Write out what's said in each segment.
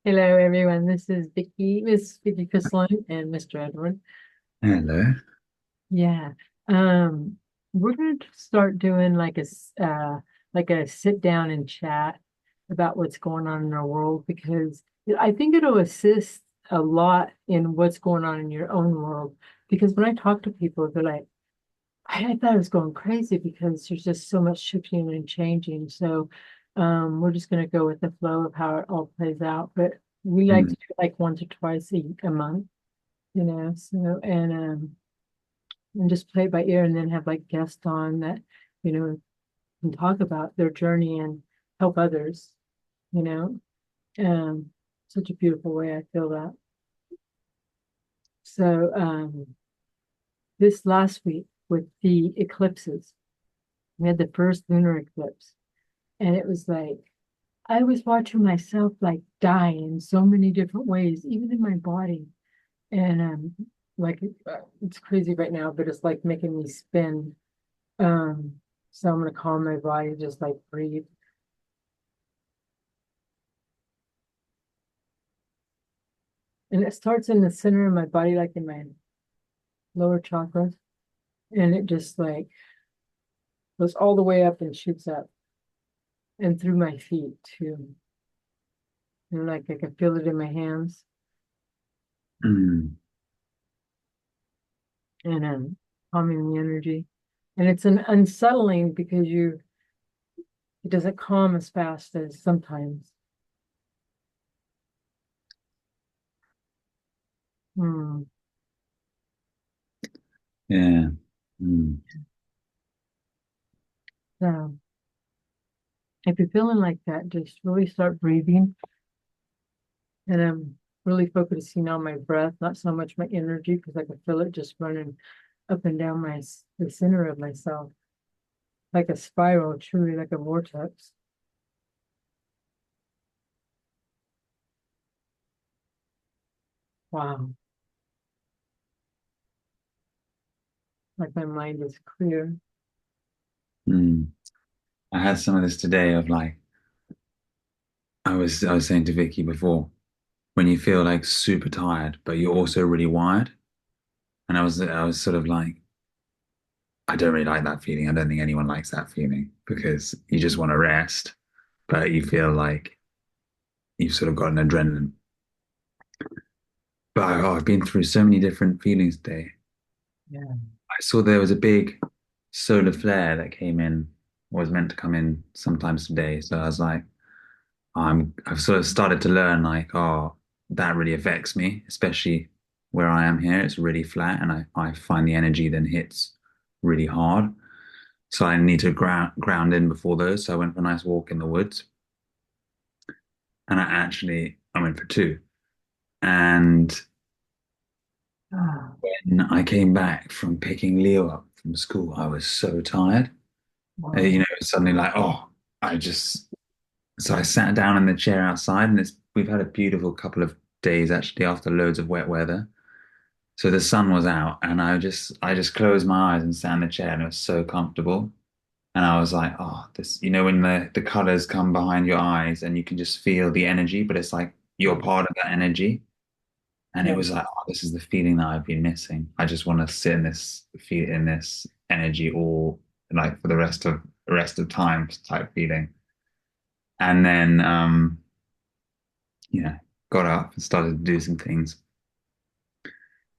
Hello, everyone. This is Miss Vicky Crislin, and Mr. Edward. Hello. Yeah. Um, we're going to start doing like a sit down and chat about what's going on in our world because I think it'll assist a lot in what's going on in your own world. Because when I talk to people, they're like, I thought I was going crazy because there's just so much shifting and changing. So we're just going to go with the flow of how it all plays out. But we like Mm, to do it like once or twice a month, so and just play it by ear and then have like guests on that, you know, can talk about their journey and help others, you know. Such a beautiful way I feel that. So this last week with the eclipses, we had the first lunar eclipse. And it was like, I was watching myself like die in so many different ways, even in my body. And like it's crazy right now, but it's like making me spin. Um, so I'm gonna calm my body, just like breathe. And it starts in the center of my body, like in my lower chakras, and it just like goes all the way up and shoots up and through my feet too. And like I can feel it in my hands mm, and calming the energy. And it's an unsettling because it doesn't calm as fast as sometimes. Hmm. yeah. Mm, So if you're feeling like that, just really start breathing. And I'm really focusing on my breath, not so much my energy, because I can feel it just running up and down the center of myself, like a spiral, truly like a vortex. Wow. Like my mind is clear. mm. I had some of this today of like I was saying to Vicky before, when you feel like super tired, but you're also really wired. And I was sort of like, I don't really like that feeling. I don't think anyone likes that feeling because you just want to rest, but you feel like you've sort of got an adrenaline. But I've been through so many different feelings today. Yeah. I saw there was a big solar flare that came in, was meant to come in sometimes today. So I was like, I've sort of started to learn like, oh, that really affects me, especially where I am here. It's really flat and I find the energy then hits really hard. So I need to ground in before those. So I went for a nice walk in the woods and I went for two. And Ah, when I came back from picking Leo up from school, I was so tired. wow. Suddenly like, oh, I just so I sat down in the chair outside, and we've had a beautiful couple of days actually after loads of wet weather. So the sun was out, and I just closed my eyes and sat in the chair, and it was so comfortable. And I was like, oh, this, when the colors come behind your eyes, and you can just feel the energy, but it's like you're part of that energy. And it Yeah. was like, oh, this is the feeling that I've been missing. I just want to sit in this feel in this energy all like for the rest of time type feeling. And then yeah, got up and started to do some things.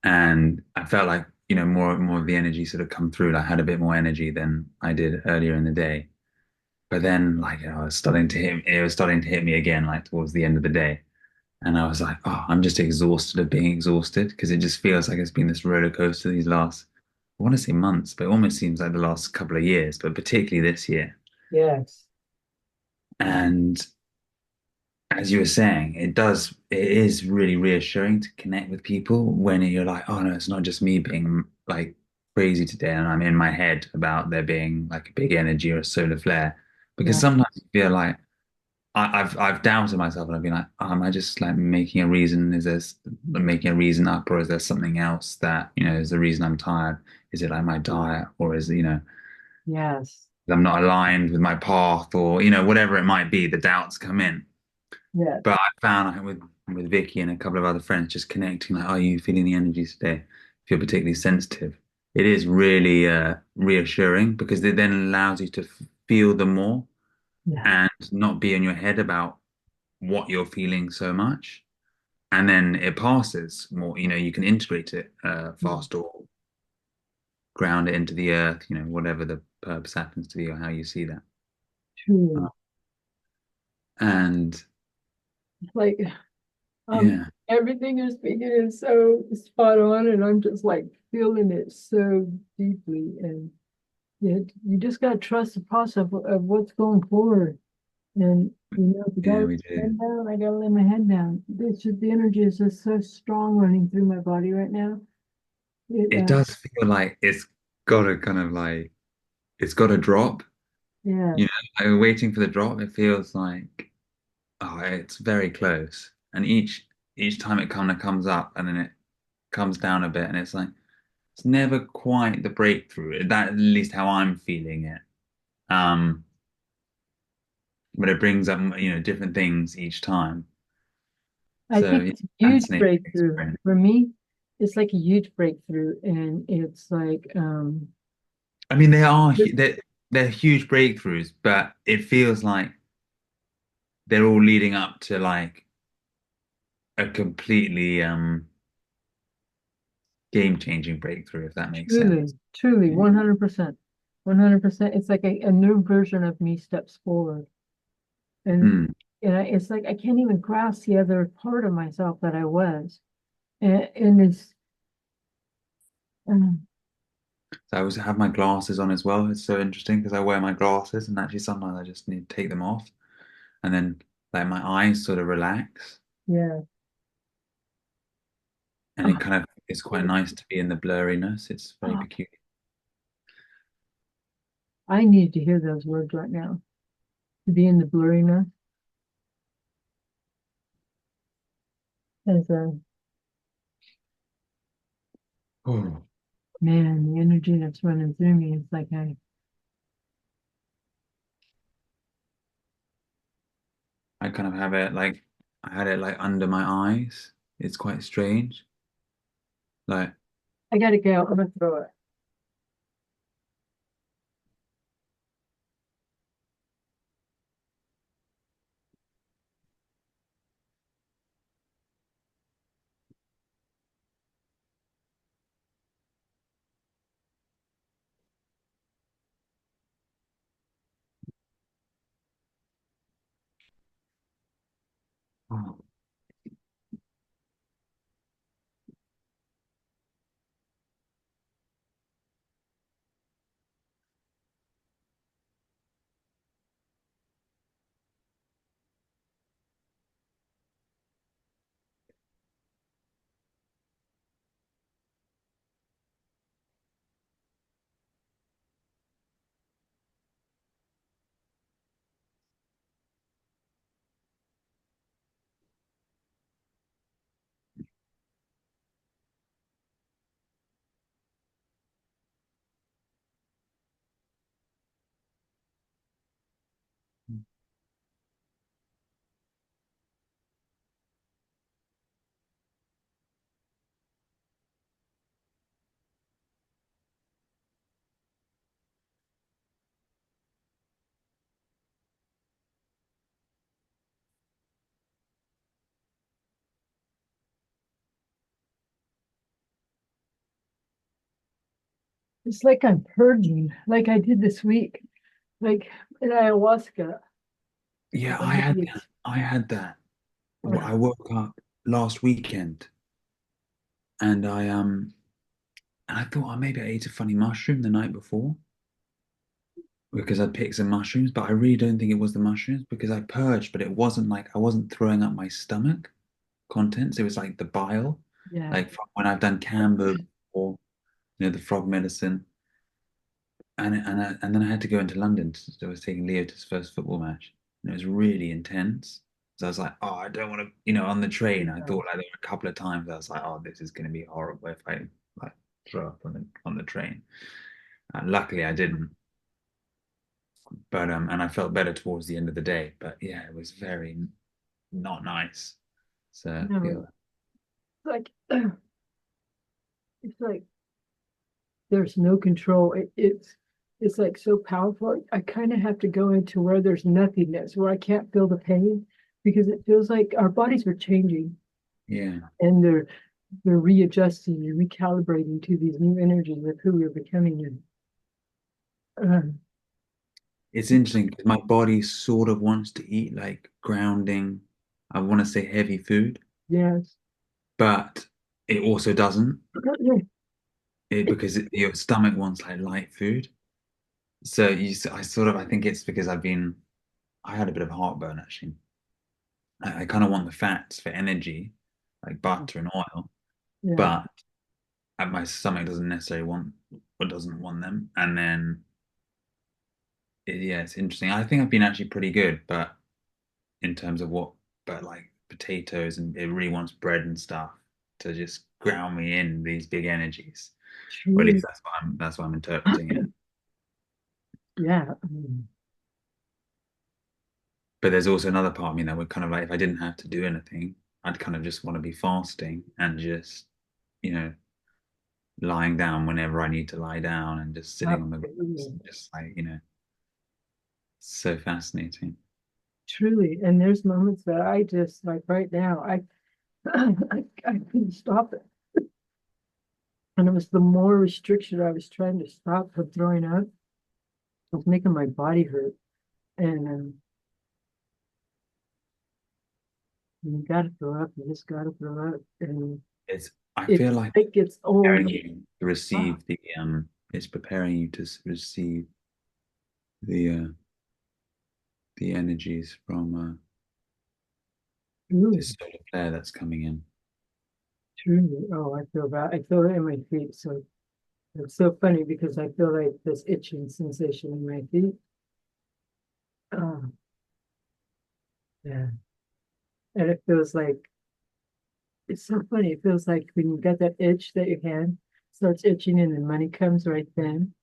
And I felt like, more of the energy sort of come through. Like, I had a bit more energy than I did earlier in the day. But then like it was starting to hit me again, like towards the end of the day. And I was like, oh, I'm just exhausted of being exhausted because it just feels like it's been this roller coaster these last, I want to say months, but it almost seems like the last couple of years, but particularly this year. Yes. And as you were saying, it is really reassuring to connect with people when you're like, oh no, it's not just me being like crazy today and I'm in my head about there being like a big energy or a solar flare. Because Yeah. sometimes you feel like I've doubted myself and I've been like, oh, am I just like making a reason? Is this making a reason up or is there something else that, is the reason I'm tired? Is it like my diet or is, Yes. I'm not aligned with my path or, whatever it might be, the doubts come in. Yeah. But I found like, with Vicky and a couple of other friends just connecting, like, are you feeling the energies today? If you're particularly sensitive, it is really reassuring because it then allows you to feel them more Yeah. and not be in your head about what you're feeling so much. And then it passes more, you can integrate it Mm. fast or ground it into the earth, whatever the purpose happens to be or how you see that. Uh, Truly. and It's like yeah, everything you're speaking is so spot on, and I'm just like feeling it so deeply. And you just gotta trust the process of what's going forward. And if you gotta yeah, lay we my do. head down, I gotta lay my head down. It's just the energy is just so strong running through my body right now. It It does feel like it's got to kind of like it's got to drop. Yeah, Like we're waiting for the drop. It feels like it's very close. And each time it kind of comes up and then it comes down a bit, and it's like it's never quite the breakthrough. That at least how I'm feeling it. Um, but it brings up different things each time. I So think it's it's a huge fascinating breakthrough experience. for me. It's like a huge breakthrough, and it's like I mean, this- they're huge breakthroughs, but it feels like they're all leading up to like a completely game-changing breakthrough, if that makes truly, sense. truly, Yeah. 100%, 100%. It's like a new version of me steps forward, and Hmm. it's like I can't even grasp the other part of myself that I was, and it's um, So I always have my glasses on as well. It's so interesting because I wear my glasses and actually sometimes I just need to take them off and then like my eyes sort of relax yeah. and it Oh, kind of is quite nice to be in the blurriness. It's very oh, peculiar. I need to hear those words right now. To be in the blurriness, as a Oh. man, the energy that's running through me is like I kind of have it like I had it like under my eyes. It's quite strange. Like, I gotta go. I'm gonna throw it. oh. It's like I'm purging, like I did this week, like in ayahuasca. Yeah, Or maybe it's I had that. or I woke up last weekend and I thought maybe I ate a funny mushroom the night before because I picked some mushrooms, but I really don't think it was the mushrooms because I purged, but it wasn't like I wasn't throwing up my stomach contents. It was like the bile, yeah, like from when I've done Cambo or the frog medicine, and then I had to go into London. I was taking Leo to his first football match, and it was really intense. So I was like, oh, I don't want to, on the train. I yeah. thought like there were a couple of times I was like, oh, this is going to be horrible if I like throw up on the train. Luckily, I didn't. But and I felt better towards the end of the day. But yeah, it was very. not nice. So I No, feel it's like it's like there's no control. It's like so powerful. I kind of have to go into where there's nothingness, where I can't feel the pain, because it feels like our bodies are changing yeah. and they're readjusting and recalibrating to these new energies of who we're becoming. And It's interesting because my body sort of wants to eat like grounding, I want to say heavy food, yes, but it also doesn't. Your stomach wants like light food. So I sort of, I think it's because I had a bit of heartburn actually. I kind of want the fats for energy, like butter and oil, yeah, but my stomach doesn't necessarily want or doesn't want them. And then, yeah, it's interesting. I think I've been actually pretty good, but in terms of but like potatoes and it really wants bread and stuff to just ground me in these big energies. Or at least truly, that's why I'm interpreting it. yeah. But there's also another part of me that would kind of like if I didn't have to do anything, I'd kind of just want to be fasting and just, you know, lying down whenever I need to lie down and just sitting on the grass Absolutely. and just like, so fascinating. Truly. And there's moments that I just like right now, I couldn't stop it. And it was the more restriction I was trying to stop from throwing up, it was making my body hurt. And you gotta throw up, you just gotta throw up. And I it's feel like like it's all preparing you to ah, receive it's preparing you to receive the the energies from truly, this solar flare that's coming in. truly. Oh, I feel that. I feel it in my feet. So it's so funny because I feel like this itching sensation in my feet. Oh, yeah. And it feels like it's so funny. It feels like when you get that itch that your hand starts itching and the money comes right then.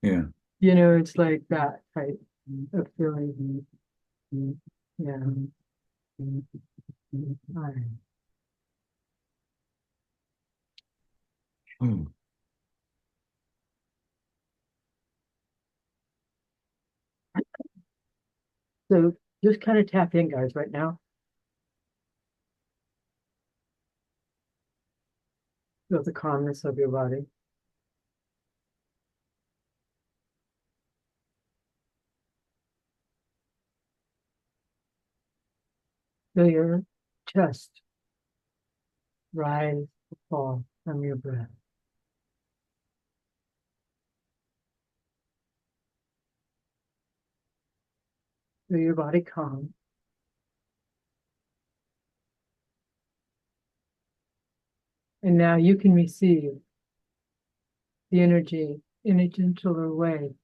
Yeah. It's like that type of feeling. Yeah. All right. Oh, So just kind of tap in, guys, right now. Feel the calmness of your body. Feel your chest rise, fall from your breath. Feel your body calm. And now you can receive the energy in a gentler way.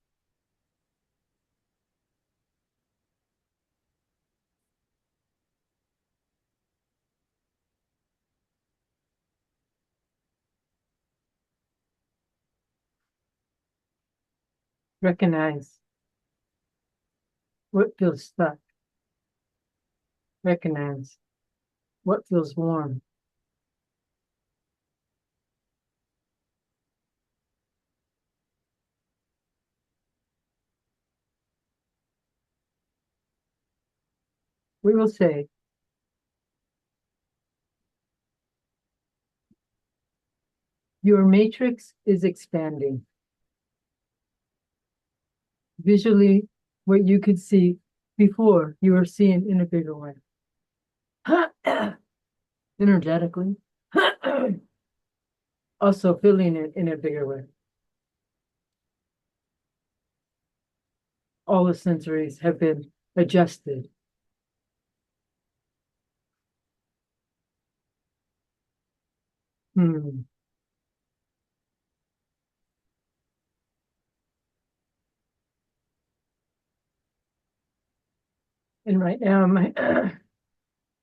Recognize what feels stuck. Recognize what feels warm. We will say, your matrix is expanding. Visually, what you could see before, you are seeing in a bigger way. Energetically, also feeling it in a bigger way. All the sensories have been adjusted. Hmm. And right now, my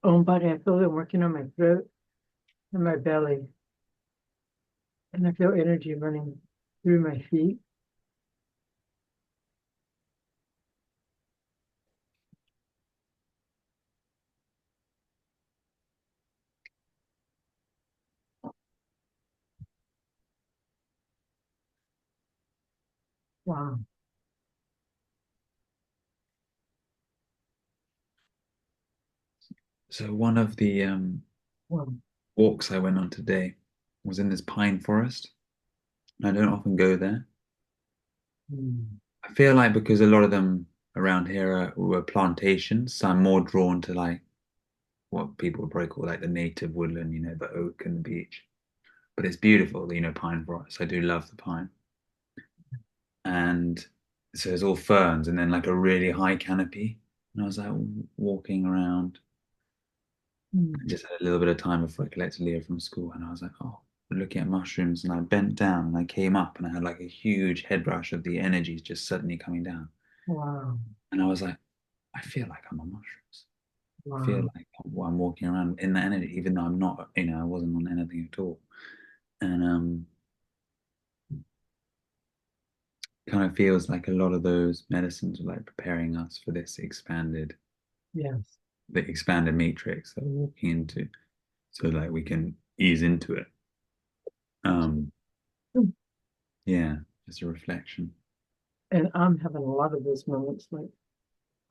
own body, I feel it working on my throat and my belly. And I feel energy running through my feet. Wow. So one of the Wow. walks I went on today was in this pine forest. I don't often go there. Mm. I feel like because a lot of them around here were plantations, so I'm more drawn to like what people would probably call like the native woodland, the oak and the beech. But it's beautiful, pine forest. I do love the pine. And so it's all ferns and then like a really high canopy. And I was like walking around. I Mm. just had a little bit of time before I collected Leah from school, and I was like, oh, we're looking at mushrooms. And I bent down and I came up and I had like a huge head rush of the energies just suddenly coming down. Wow. And I was like, I feel like I'm on mushrooms. I feel Wow. like I'm walking around in that energy, even though I'm not, I wasn't on anything at all. And kind of feels like a lot of those medicines are like preparing us for this Yes. the expanded matrix that we're walking into, so like we can ease into it. Um, Mm. yeah, just a reflection. And I'm having a lot of those moments like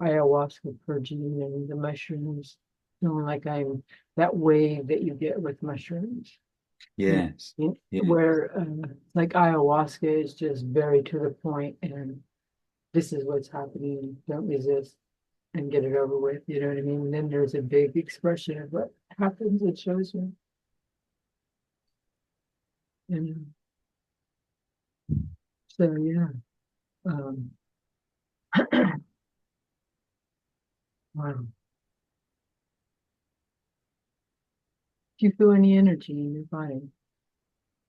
ayahuasca purging and the mushrooms, like I'm that wave that you get with mushrooms. Yes, yeah, Where like ayahuasca is just very to the point and this is what's happening. Don't resist and get it over with. You know what I mean? And then there's a big expression of what happens. It shows me. And so, yeah. Um, wow. Do you feel any energy in your body?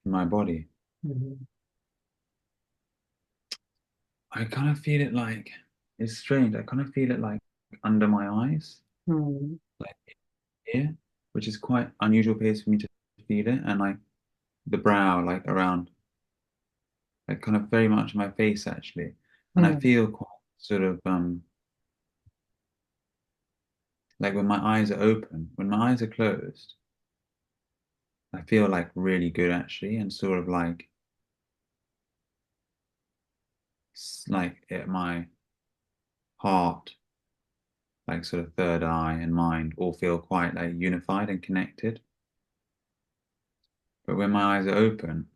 in my body. Mhm. I kind of feel it like it's strange. I kind of feel it like under my eyes, Hmm. like here, which is quite unusual place for me to feel it, and like the brow, like around, like kind of very much my face actually, and I Hmm. feel quite sort of like when my eyes are open, when my eyes are closed, I feel like really good actually, and sort of like my heart, like sort of third eye and mind all feel quite like unified and connected. But when my eyes are open,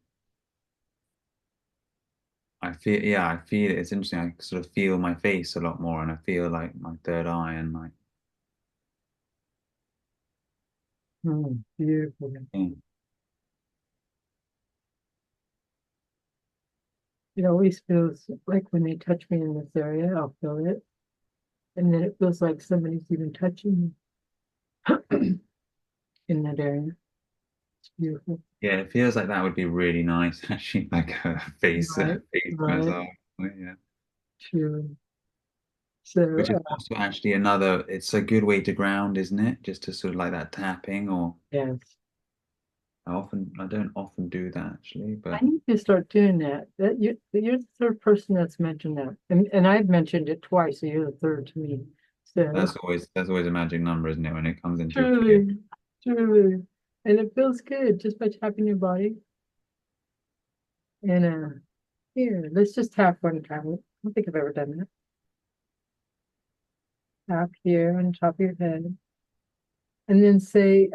I feel it. It's interesting. I sort of feel my face a lot more, and I feel like my third eye and like, Hmm. Beautiful. yeah, It always feels like when they touch me in this area, I'll feel it. And then it feels like somebody's even touching me in that area. It's beautiful. yeah, it feels like that would be really nice, actually, like a Right. face Right. massage. Yeah, True. So, which is also actually another. It's a good way to ground, isn't it? Just to sort of like that tapping, or yes. I don't often do that actually, I but need to start doing that. You're the third person that's mentioned that. And I've mentioned it twice, so you're the third to me. So that's always a magic number, isn't it? When it comes into your field. truly, truly. And it feels good just by tapping your body. And here, let's just tap one time. I don't think I've ever done that. Tap here on top of your head. And then say,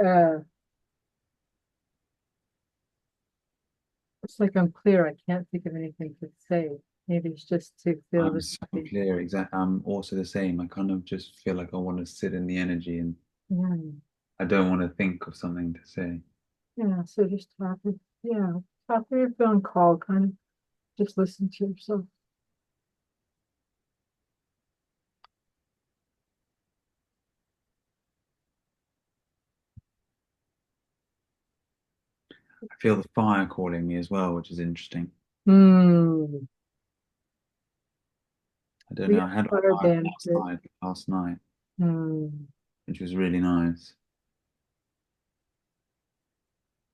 it's like I'm clear. I can't think of anything to say. Maybe it's just to feel I'm the so space. clear. I'm also the same. I kind of just feel like I want to sit in the energy, and Mm. I don't want to think of something to say. Yeah, so just tap it. Yeah, tap when you're feeling called, kind of just listen to yourself. I feel the fire calling me as well, which is interesting. Hmm. I don't We know. got I had a fire fire bandit. outside last night, Hmm. which was really nice.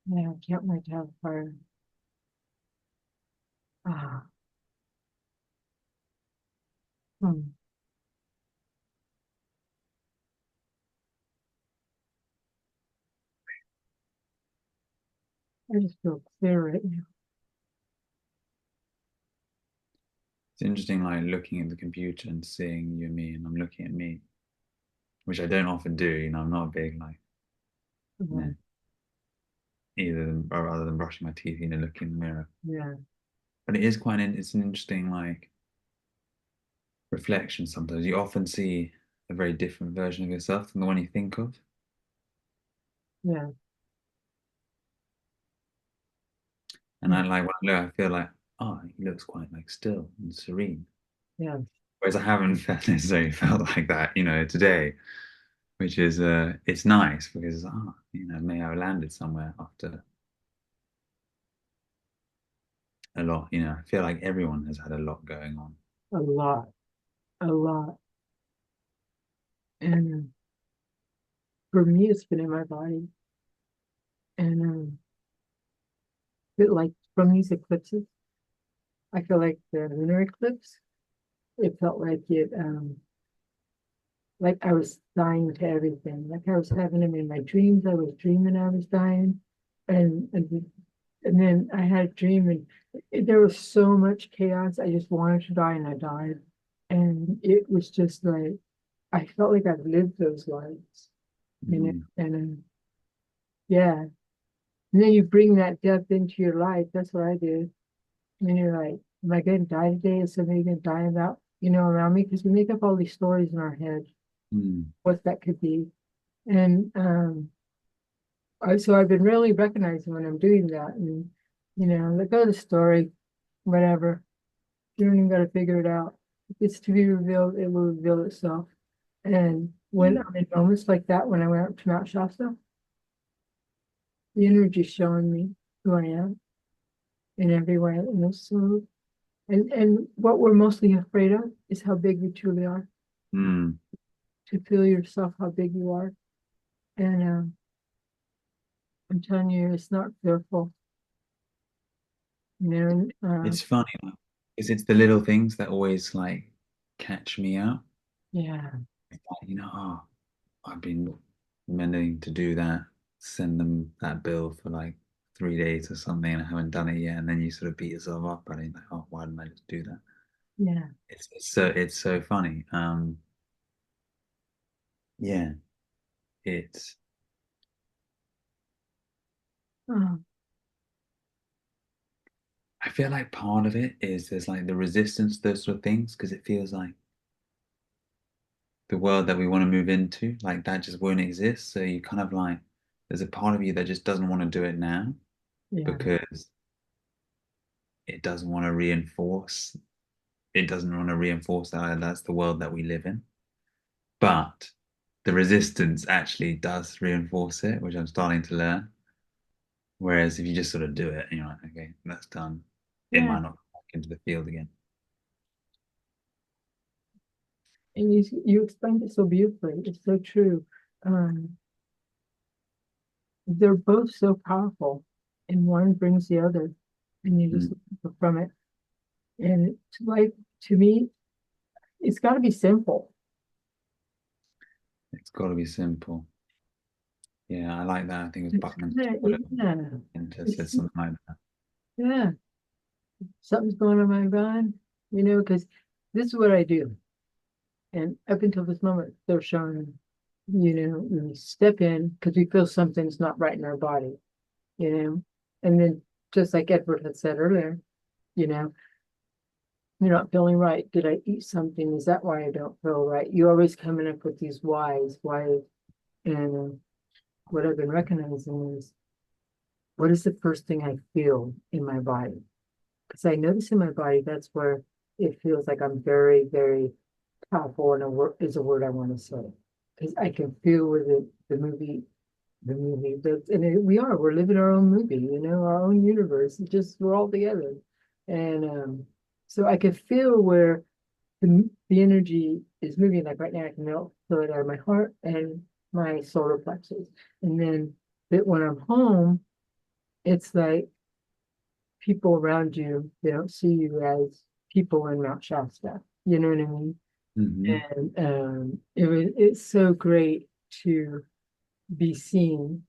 Yeah, I can't wait to have fire. Ah. Hmm. I just feel clear right now. It's interesting, like looking at the computer and seeing you and me, and I'm looking at me, which I don't often do. I'm not a big like, you know, Mhm. either or rather than brushing my teeth, looking in the mirror. Yeah, But it is it's an interesting like reflection. Sometimes you often see a very different version of yourself than the one you think of. yeah, And yeah, I like when I look, I feel like, oh, he looks quite like still and serene. yeah, Whereas I haven't necessarily felt like that, today, which is it's nice because may I have landed somewhere after a lot. I feel like everyone has had a lot going on. a lot, a lot. And for me, it's been in my body. And but like from these eclipses, I feel like the lunar eclipse, it felt like I was dying to everything. Like I was having them in my dreams. I was dreaming I was dying. And then I had a dream and there was so much chaos. I just wanted to die and I died. And it was just like I felt like I've lived those lives, Mm, and yeah. And then you bring that depth into your life. That's what I did. And you're like, am I going to die today? Is somebody going to die about, around me? Because we make up all these stories in our head, mm, what that could be. And so I've been really recognizing when I'm doing that. And, let go of the story, whatever. You don't even got to figure it out. If it's to be revealed, it will reveal itself. And when mm, I'm in moments like that, when I went up to Mount Shasta, the energy is showing me who I am in every way. And what we're mostly afraid of is how big we truly are. mm. To feel yourself how big you are. And I'm telling you, it's not fearful. It's funny because it's the little things that always like catch me out. Yeah, It's like, I've been meaning to do that, send them that bill for like 3 days or something, and I haven't done it yet. And then you sort of beat yourself up, and you're like, oh, why didn't I just do that? yeah. It's so funny. Yeah, it's Oh, I feel like part of it is there's like the resistance to those sort of things because it feels like the world that we want to move into, like that just won't exist. So you kind of like there's a part of you that just doesn't want to do it now yeah, because it doesn't want to reinforce it doesn't want to reinforce that that's the world that we live in. But the resistance actually does reinforce it, which I'm starting to learn. Whereas if you just sort of do it and you're like, okay, that's done, it yeah. might not come back into the field again. And you explained it so beautifully. It's so true. Um, they're both so powerful, and one brings the other, and you just Mm. look from it. And life, to me, it's got to be simple. It's got to be simple. Yeah, I like that. I think it was It's Buckminster kind of, Fuller yeah, and said it's, something like that. yeah, something's going on in my mind, because this is what I do. And up until this moment, they're showing, when we step in because we feel something's not right in our body, you know, and then just like Edward had said earlier, you know, you're not feeling right. Did I eat something? Is that why I don't feel right? You always coming up with these whys, and what I've been recognizing is what is the first thing I feel in my body? Because I notice in my body that's where it feels like I'm very, very powerful, and a word is a word I want to say because I can feel with we're living our own movie, our own universe. It's just we're all together, and so I can feel where the energy is moving. Like right now, I can feel it out of my heart and my solar plexus, and then that when I'm home, it's like people around you, they don't see you as people in Mount Shasta. You know what I mean? Hmm. And it's so great to be seen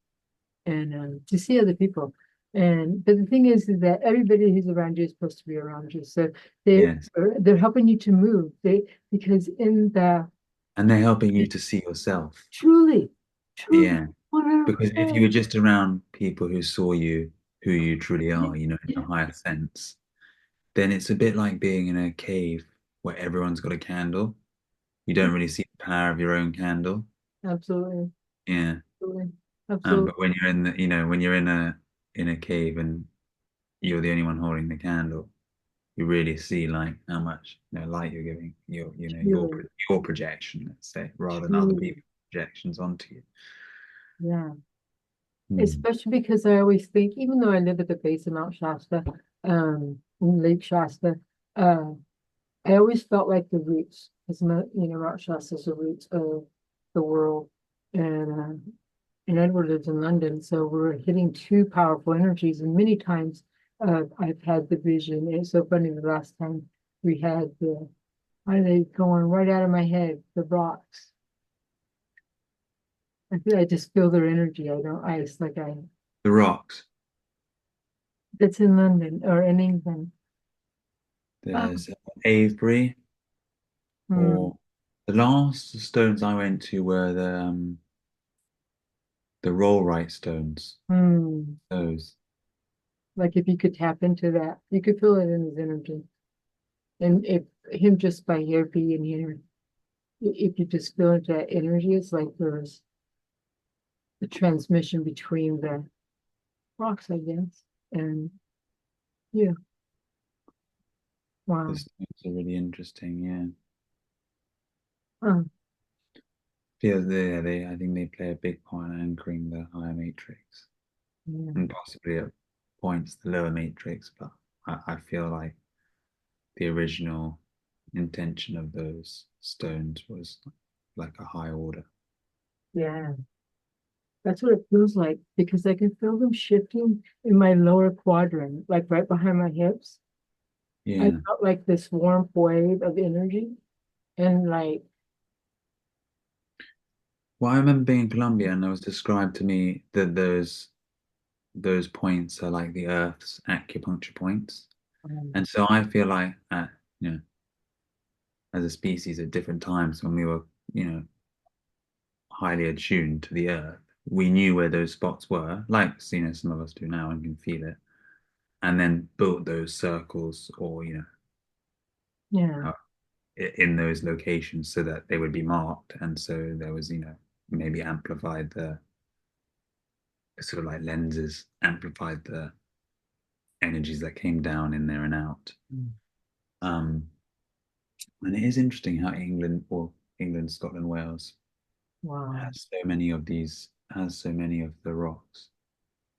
and to see other people. And but the thing is that everybody who's around you is supposed to be around you. So they Yes. they're helping you to move. They because in the And they're helping you to see yourself. truly, truly, Yeah. Because if you 100%. were just around people who saw you who you truly Yeah, are, in a yeah, higher sense, then it's a bit like being in a cave where everyone's got a candle. You don't really see the power of your own candle. absolutely, Yeah. absolutely, absolutely. But when you're in when you're in a cave and you're the only one holding the candle, you really see like how much light you're giving Truly, your projection, let's say, rather than other truly, people's projections onto you. yeah. Hmm. Especially because I always think, even though I live at the base of Mount Shasta, in Lake Shasta, uh, I always felt like the roots, because Mount Shasta is the roots of the world, and Edward lives in London, so we're hitting two powerful energies. And many times, I've had the vision. It's so funny. The last time we had why are they going right out of my head? The rocks. I just feel their energy. I don't. I It's like I. The rocks. That's in London or in England. Oh, There's Avebury, hmm, or the last stones I went to were the rollright stones. hmm. Those. Like if you could tap into that, you could feel it in his energy. And if him just by here being here, if you just feel into that energy, it's like there's a transmission between the rocks, I guess. And yeah, The wow. stones are really interesting. Yeah. Oh, Yeah, I think they play a big part in anchoring the higher matrix yeah, and possibly at points the lower matrix, but I feel like the original intention of those stones was like a high order. yeah. That's what it feels like because I can feel them shifting in my lower quadrant, like right behind my hips. I Yeah. felt like this warm wave of energy and like, Well, I remember being in Colombia and it was described to me that those points are like the Earth's acupuncture points. um, And so I feel like you know, as a species at different times when we were, you know, highly attuned to the Earth, we knew where those spots were, like some of us do now and can feel it, and then built those circles or yeah, uh, in those locations so that they would be marked, and so there was maybe amplified the sort of like lenses amplified the energies that came down in there and out. Um, and it is interesting how England, Scotland, Wales wow. has so many of the rocks.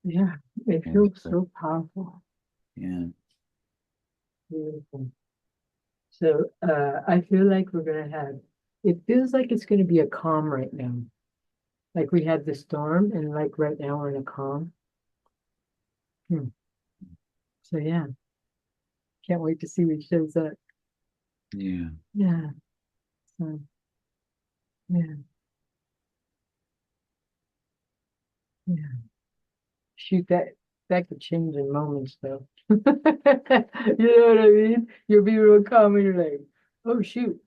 Yeah, it Yeah, feels so, so powerful. yeah, Beautiful. So I feel like we're gonna have it feels like it's gonna be a calm right now. Like we had the storm and like right now we're in a calm. Hmm. So yeah, can't wait to see what shows up. yeah. Yeah. So yeah, yeah. Shoot, that could change in moments though. You know what I mean? You'll be real calm and you're like, oh shoot,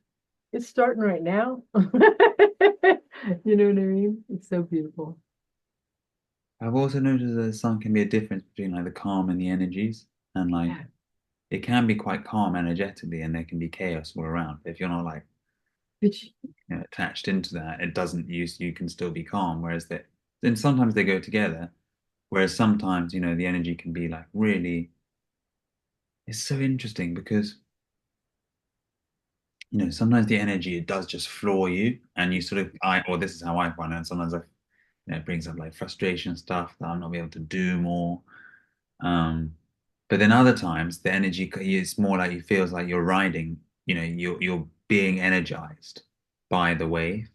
it's starting right now. You know what I mean? It's so beautiful. I've also noticed that some can be a difference between like the calm and the energies, and like Yeah. it can be quite calm energetically, and there can be chaos all around. If you're not like Which attached into that, it doesn't use you can still be calm. Whereas that then sometimes they go together. Whereas sometimes the energy can be like really. It's so interesting because sometimes the energy it does just floor you, and you sort of or this is how I find it. And sometimes it brings up like frustration stuff that I'm not be able to do more. Um, but then other times the energy is more like it feels like you're riding, you're being energized by the wave.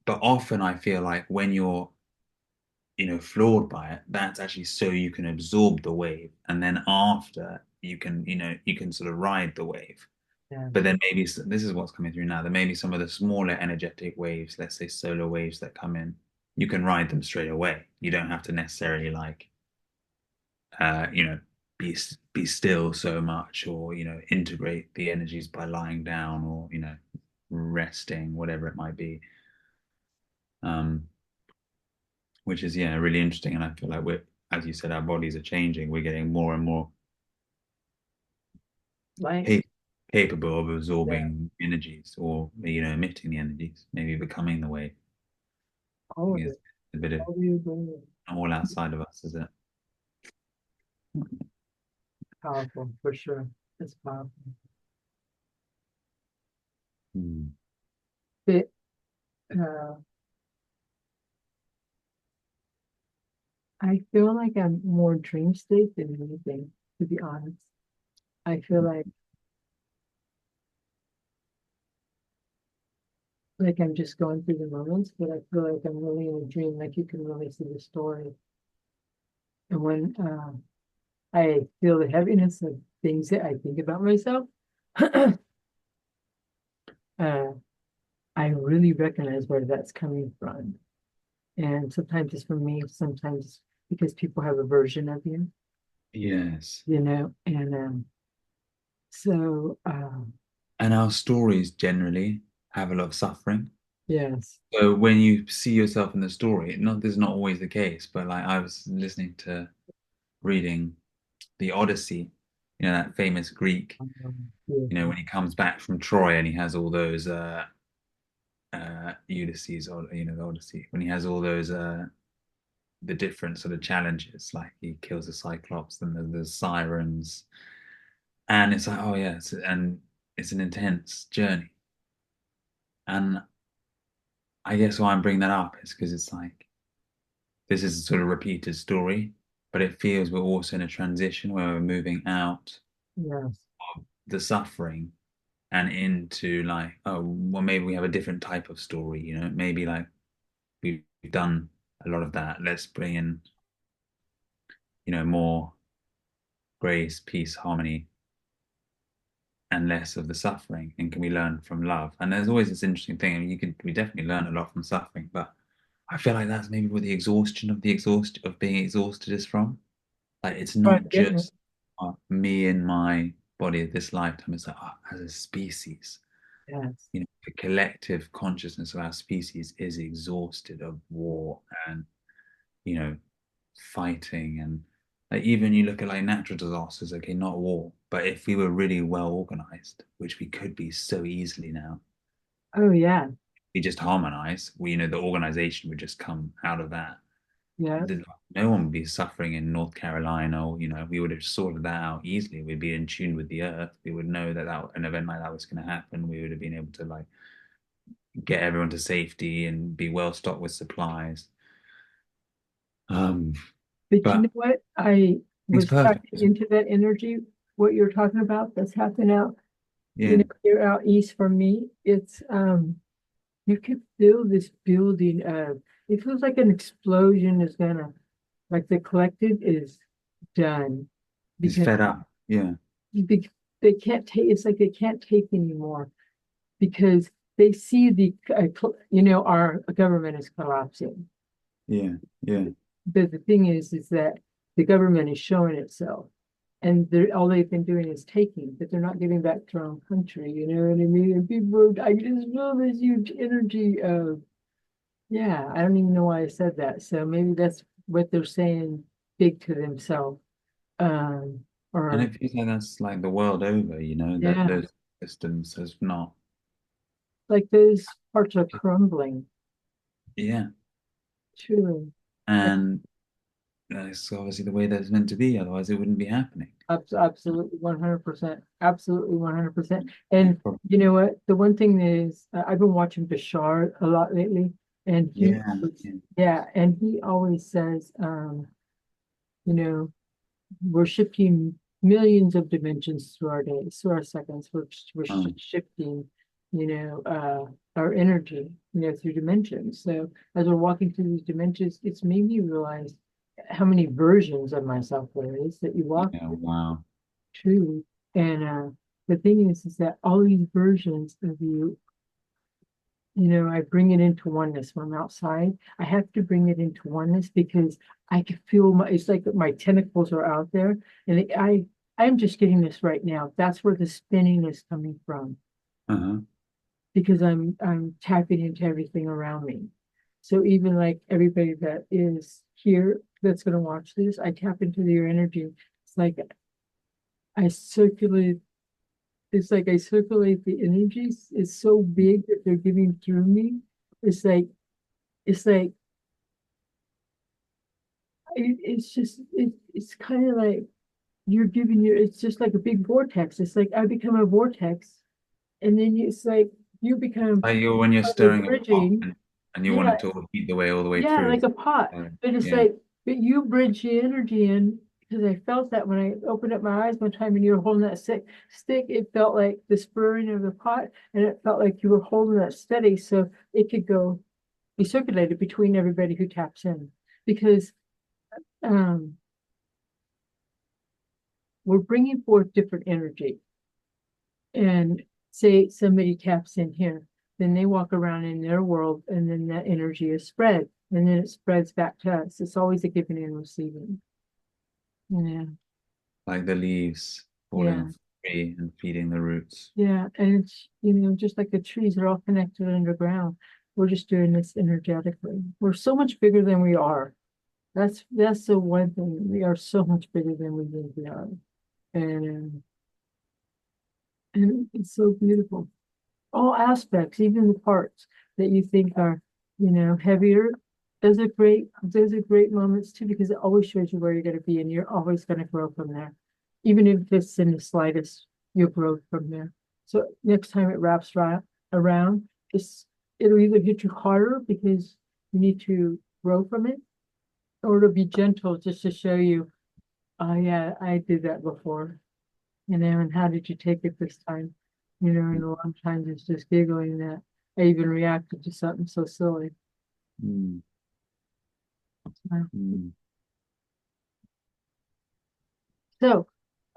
But often I feel like when you're, floored by it, that's actually so you can absorb the wave. And then after you can sort of ride the wave. yeah, But then maybe this is what's coming through now. There may be some of the smaller energetic waves, let's say solar waves that come in. You can ride them straight away. You don't have to necessarily like you know, be still so much, or integrate the energies by lying down, or resting, whatever it might be. Um, which is really interesting, and I feel like we're, as you said, our bodies are changing. We're getting more and more Like, cap capable of yeah, absorbing energies, or emitting the energies, maybe becoming the way. I all think of it's it. a bit of All the ability. all outside of us, is it? Powerful, for sure. It's powerful. Mm. It, uh, I feel like I'm more dream state than anything, to be honest. I feel like I'm just going through the moments, but I feel like I'm really in a dream, like you can really see the story. And when I feel the heaviness of things that I think about myself, uh, I really recognize where that's coming from. And sometimes it's from me, sometimes because people have a version of you, Yes. and so And our stories generally have a lot of suffering. yes. So when you see yourself in the story, not this is not always the case, but like I was listening to reading the Odyssey, that famous Greek, Yeah. when he comes back from Troy and he has all those Ulysses, or the Odyssey, when he has all those the different sort of challenges, like he kills the Cyclops, then there's sirens, and it's like, oh yeah, and it's an intense journey. And I guess why I'm bringing that up is because it's like this is a sort of repeated story, but it feels we're also in a transition where we're moving out Yes. of the suffering and into like, oh, well, maybe we have a different type of story, maybe like we've done a lot of that. Let's bring in, more grace, peace, harmony, and less of the suffering. And can we learn from love? And there's always this interesting thing. I mean, we definitely learn a lot from suffering, but I feel like that's maybe where the exhaust of being exhausted is from. Like it's Oh, not goodness. just me and my body at this lifetime. It's like, as a species, Yes. the collective consciousness of our species is exhausted of war and you know fighting, and like even you look at like natural disasters. Okay, not war, but if we were really well organized, which we could be so easily now, Oh, yeah. we just harmonize. The organization would just come out of that. Yeah. No one would be suffering in North Carolina, or we would have sorted that out easily. We'd be in tune with the earth. We would know that an event like that was going to happen. We would have been able to like get everyone to safety and be well stocked with supplies. Um, But you know but what? I it's was perfect. tapping into that energy, what you're talking about that's happening out, Yeah, here out east from me. It's you can feel this building of it feels like an explosion is gonna like the collective is done he's because fed up. Yeah, they, they can't take it's like they can't take anymore because they see our government is collapsing. yeah, yeah. But the thing is that the government is showing itself, and all they've been doing is taking, but they're not giving back to their own country. You know what I mean? And people, I just feel this huge energy of, yeah, I don't even know why I said that. So maybe that's what they're saying big to themselves. Um, And or it feels like that's like the world over. That yeah, those systems has not. like those parts are crumbling, Yeah, truly. and that's obviously the way that's meant to be. Otherwise, it wouldn't be happening. Absolutely 100%. Absolutely 100%. Yeah, And you know what? The one thing is, I've been watching Bashar a lot lately, and yeah, yeah. yeah, and he always says, you know, we're shifting millions of dimensions through our days, through our seconds. We're Um, shifting, our energy, through dimensions. So as we're walking through these dimensions, it's made me realize how many versions of myself there is that you walk yeah, wow. truly. And the thing is that all these versions of you I bring it into oneness when I'm outside. I have to bring it into oneness because I can feel it's like my tentacles are out there, and I'm just getting this right now. That's where the spinning is coming from Uh-huh. because I'm tapping into everything around me. So even like everybody that is here that's going to watch this, I tap into their energy. It's like I circulate. It's like I circulate the energies. It's so big that they're giving through me. It's like it's like it's kind of like you're giving your. It's just like a big vortex. It's like I become a vortex, and then it's like you become Like you're when you're part of the stirring a pot bridging. and you want Yeah, it to all the way yeah, through. like a pot. But it's Yeah. like, but you bridge the energy in because I felt that when I opened up my eyes one time and you were holding that stick, it felt like the spurring of the pot and it felt like you were holding that steady so it could go be circulated between everybody who taps in. Because um, we're bringing forth different energy. And say somebody taps in here, then they walk around in their world and then that energy is spread. And then it spreads back to us. It's always a giving and receiving. Yeah. Like the leaves falling Yeah. off the tree and feeding the roots. Yeah. And it's, just like the trees are all connected underground. We're just doing this energetically. We're so much bigger than we are. That's the one thing. We are so much bigger than we think we are. And and it's so beautiful. All aspects, even the parts that you think are, heavier. Those are great moments too, because it always shows you where you're going to be and you're always going to grow from there. Even if it's in the slightest, you'll grow from there. So next time it wraps right around, it'll either hit you harder because you need to grow from it, or it'll be gentle just to show you, oh yeah, I did that before. And how did you take it this time? And a lot of times it's just giggling that I even reacted to something so silly. Mm, Uh, mm. So,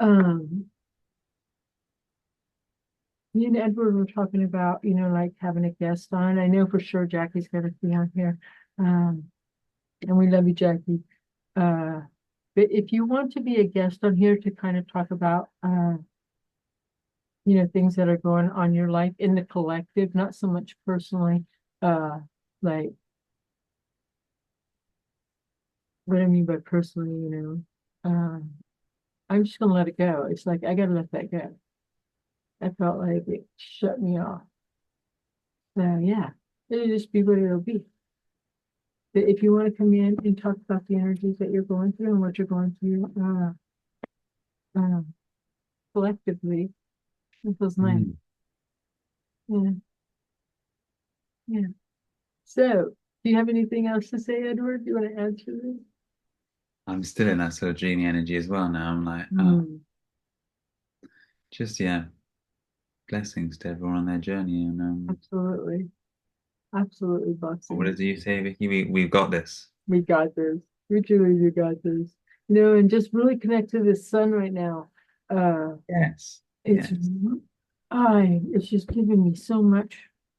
um, me and Edward were talking about, like having a guest on. I know for sure Jackie's going to be on here. Um, and we love you, Jackie. Uh, but if you want to be a guest on here to kind of talk about, things that are going on in your life in the collective, not so much personally, uh, like what I mean by personally, I'm just gonna let it go. It's like I gotta let that go. I felt like it shut me off. So yeah, it'll just be what it'll be. But if you want to come in and talk about the energies that you're going through and what you're going through uh, collectively, it feels nice. Mm. Yeah, yeah. So, do you have anything else to say, Edward? Do you want to add to this? I'm still in that sort of dreamy energy as well now. I'm like, Mm, just yeah, blessings to everyone on their journey. And absolutely, absolutely, what Boxing. did you say, Vicky? We've got this. We got this. We truly do got this. And just really connect to the sun right now. Uh, Yes. it's Yes. it's just giving me so much.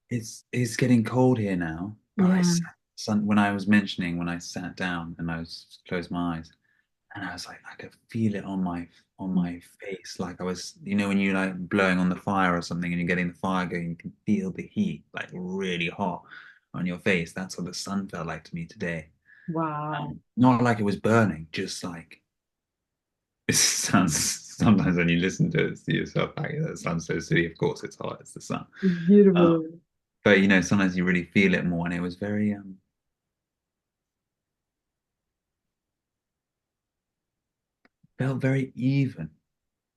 It's getting cold here now, but Yeah. when I was mentioning when I sat down and I was closed my eyes and I was like I could feel it on my face like I was when you like blowing on the fire or something and you're getting the fire going you can feel the heat like really hot on your face. That's what the sun felt like to me today. Wow. Not like it was burning, just like it sounds sometimes when you listen to it to yourself like that sounds so silly. Of course it's hot, it's the sun. It's Um, beautiful. but sometimes you really feel it more and it was very felt very even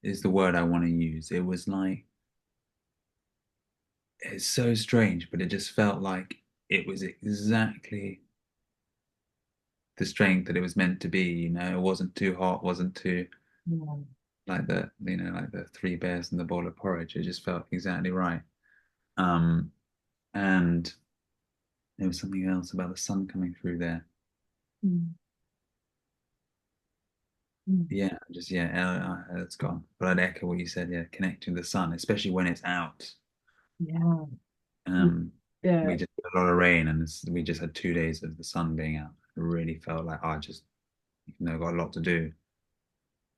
is the word I want to use. It was like it's so strange, but it just felt like it was exactly the strength that it was meant to be. It wasn't too hot, wasn't too Yeah. like the three bears and the bowl of porridge. It just felt exactly right. Um, and there was something else about the sun coming through there. Mm, mm. Yeah, just it's gone. But I'd echo what you said. Yeah, connecting to the sun, especially when it's out. Yeah. Um, Yeah, we just had a lot of rain, and we just had 2 days of the sun being out. It really felt like I just, got a lot to do.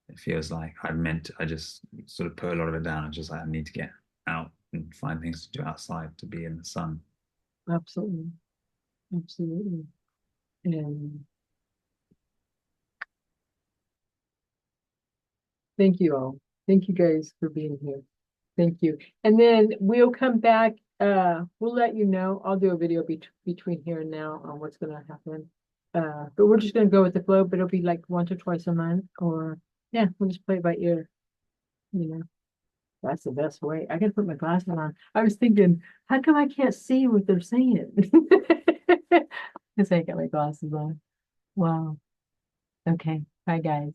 It feels like I just sort of put a lot of it down. It's just like I need to get out and find things to do outside to be in the sun. absolutely. Absolutely. And thank you all. Thank you guys for being here. Thank you. And then we'll come back. We'll let you know. I'll do a video between here and now on what's gonna happen. But we're just gonna go with the flow, but it'll be like once or twice a month, or yeah, we'll just play it by ear, you know. That's the best way. I gotta put my glasses on. I was thinking, how come I can't see what they're saying? Because I got my glasses on. Wow. Okay. Bye guys.